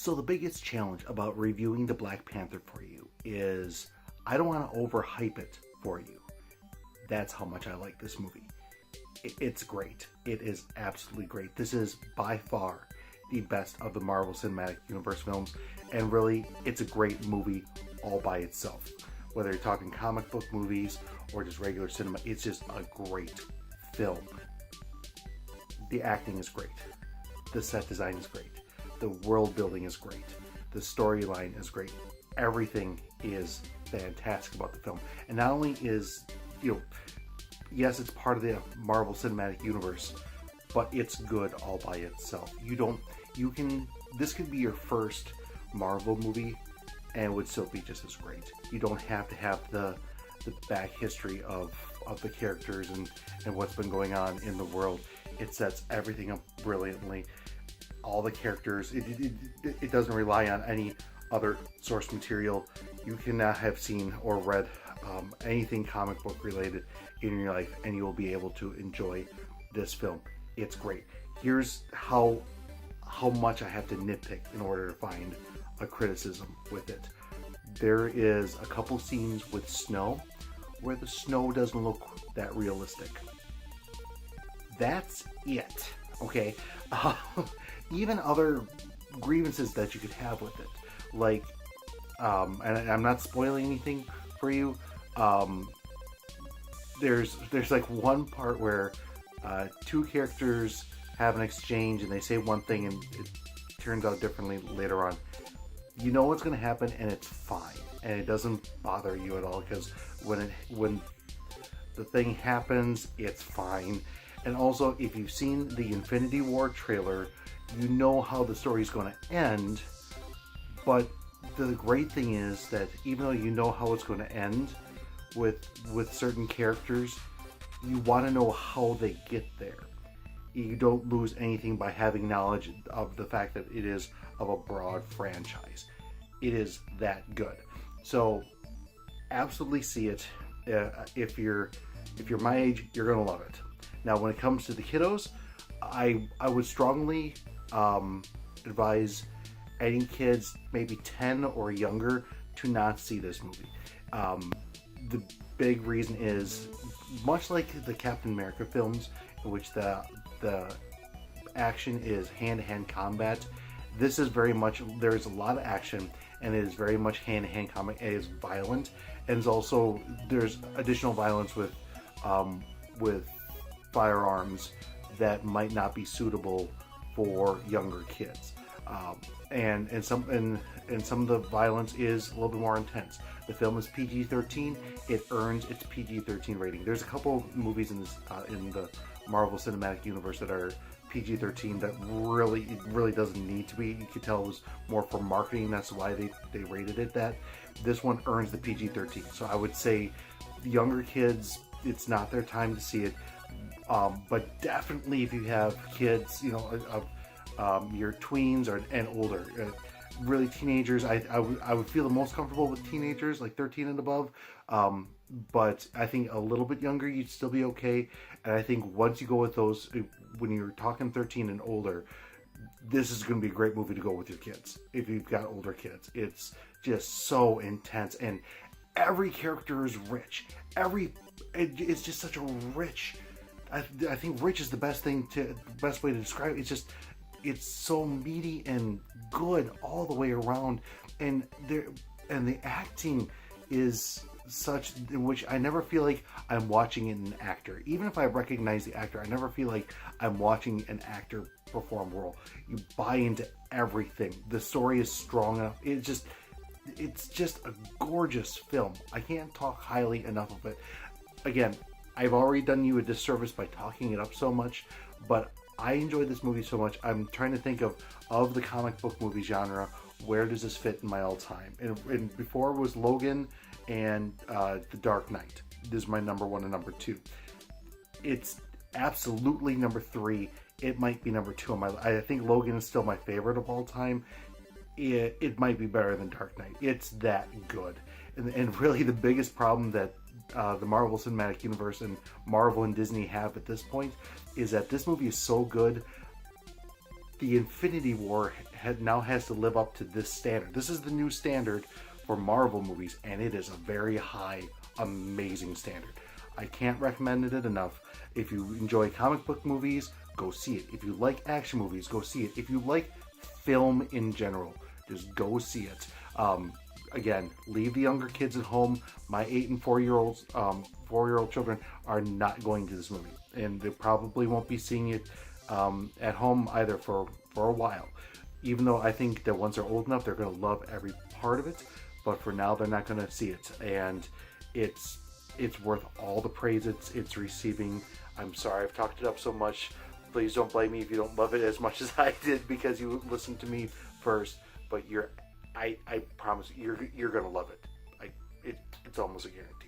So the biggest challenge about reviewing the Black Panther for you is I don't want to overhype it for you. That's how much I like this movie. It's great. It is absolutely great. This is by far the best of the Marvel Cinematic Universe films, and really, it's a great movie all by itself. Whether you're talking comic book movies or just regular cinema, it's just a great film. The acting is great. The set design is great. The world building is great. The storyline is great. Everything is fantastic about the film. And not only is, yes, it's part of the Marvel Cinematic Universe, but it's good all by itself. This could be your first Marvel movie and it would still be just as great. You don't have to have the back history of the characters and what's been going on in the world. It sets everything up brilliantly. All the characters, it doesn't rely on any other source material. You cannot have seen or read anything comic book related in your life, and you will be able to enjoy this film. It's great. Here's how much I have to nitpick in order to find a criticism with it. There is a couple scenes with snow where the snow doesn't look that realistic. That's it. Okay. Even other grievances that you could have with it, like, and I'm not spoiling anything for you. There's like one part where two characters have an exchange and they say one thing and it turns out differently later on. You know what's going to happen and it's fine, and it doesn't bother you at all, because when the thing happens, it's fine. And also, if you've seen the Infinity War trailer, you know how the story is going to end. But the great thing is that even though you know how it's going to end with certain characters, you want to know how they get there. You don't lose anything by having knowledge of the fact that it is of a broad franchise. It is that good. So absolutely see it. If you're my age, you're going to love it. Now, when it comes to the kiddos, I would strongly advise any kids maybe 10 or younger to not see this movie. The big reason is, much like the Captain America films, in which the action is hand-to-hand combat, this is very much, there's a lot of action, and it is very much hand-to-hand combat. It is violent, and it's also, there's additional violence with firearms that might not be suitable for younger kids, and some of the violence is a little bit more intense. The film is PG-13. It earns its PG-13 rating. There's a couple movies in this in the Marvel Cinematic Universe that are PG-13 that really doesn't need to be. You could tell it was more for marketing. That's why they rated it that. This one earns the PG-13. So I would say younger kids, it's not their time to see it. But definitely if you have kids, of your tweens and older, really teenagers, I would feel the most comfortable with teenagers, like 13 and above. But I think a little bit younger, you'd still be okay. And I think once you go with those, when you're talking 13 and older, this is going to be a great movie to go with your kids. If you've got older kids, it's just so intense, and every character is rich. It's just such a rich. I think rich is the best way to describe it. It's so meaty and good all the way around, and the acting is such in which I never feel like I'm watching an actor. Even if I recognize the actor, I never feel like I'm watching an actor perform a role. You buy into everything. The story is strong enough. It's just a gorgeous film. I can't talk highly enough of it. Again, I've already done you a disservice by talking it up so much, but I enjoyed this movie so much. I'm trying to think of the comic book movie genre, where does this fit in my all-time? And before it was Logan and The Dark Knight. This is my number one and number two. It's absolutely number three. It might be number two on my list. I think Logan is still my favorite of all time. It might be better than Dark Knight. It's that good. And really the biggest problem that the Marvel Cinematic Universe and Marvel and Disney have at this point is that this movie is so good, the Infinity War now has to live up to this standard. This is the new standard for Marvel movies, and it is a very high, amazing standard. I can't recommend it enough. If you enjoy comic book movies, go see it. If you like action movies, go see it. If you like film in general, just go see it. Again, leave the younger kids at home. My 8 and 4-year-olds, 4-year-old children are not going to this movie, and they probably won't be seeing it at home either for a while. Even though I think that once they're old enough, they're going to love every part of it. But for now, they're not going to see it, and it's worth all the praise it's receiving. I'm sorry I've talked it up so much. Please don't blame me if you don't love it as much as I did because you listened to me first. But I promise you're gonna love it. It's almost a guarantee.